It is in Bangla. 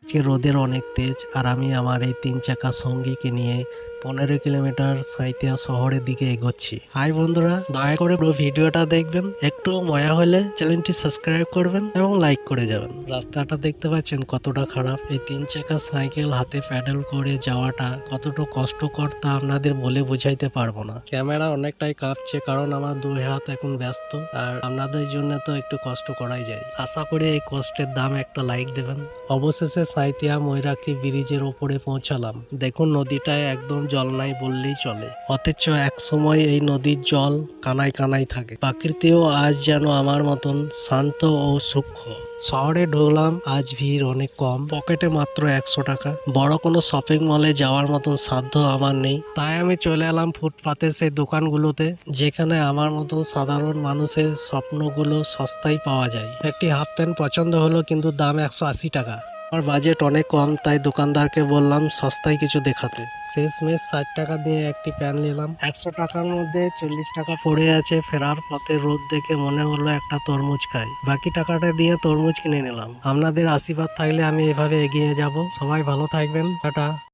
আজকে রোদের অনেক তেজ আর আমি আমার এই 3 চাকা সঙ্গীকে নিয়ে 15 কিলোমিটার সাঁইথিয়া শহরের দিকে এগোচ্ছি। হাই বন্ধুরা, দয়া করে পুরো ভিডিওটা দেখবেন, একটু মজা হলে চ্যানেলটি সাবস্ক্রাইব করবেন এবং লাইক করে যাবেন। রাস্তাটা দেখতে পাচ্ছেন কতটা খারাপ। এই 3 চাকা সাইকেল হাতে প্যাডেল করে যাওয়াটা কতটা কষ্টকর তা আপনাদের বলে বোঝাইতে পারবো না। ক্যামেরা অনেকটাই কাঁপছে কারণ আমার 2 হাত এখন ব্যস্ত, আর আপনাদের জন্য তো একটু কষ্ট করাই যায়। আশা করি এই কষ্টের দাম একটা লাইক দেবেন। অবশেষে সাঁইথিয়া ময়রাকি ব্রিজের ওপরে পৌঁছালাম। দেখুন নদীটায় একদম জল নাই বললেই চলে, অথচ এক সময় এই নদীর জল কানায় কানায় থাকে। প্রকৃতিও আজ যেন আমার মতন শান্ত ও সূক্ষ্ম। শহরে ঢুকলাম, আজ ভিড় অনেক কম, পকেটে মাত্র 100 টাকা। বড় কোনো শপিং মলে যাওয়ার মতন সাধ্য আমার নেই, তাই আমি চলে এলাম ফুটপাতে সেই দোকানগুলোতে যেখানে আমার মতন সাধারণ মানুষের স্বপ্নগুলো সস্তায় পাওয়া যায়। একটি হাফ প্যান্ট পছন্দ হলো, কিন্তু দাম 180 টাকা। আমার বাজেট অনেক কম, তাই দোকানদারকে বললাম সস্তায় কিছু দেখাতে। শেষমেশ 60 টাকা দিয়ে একটি প্যান্ট নিলাম। 100 টাকার মধ্যে 40 টাকা পড়ে আছে। ফেরার পথে রোদ দেখে মনে হলো একটা তরমুজ খাই, বাকি টাকাটা দিয়ে তরমুজ কিনে নিলাম। আপনাদের আশীর্বাদ থাকলে আমি এভাবে এগিয়ে যাব। সবাই ভালো থাকবেন, টাটা।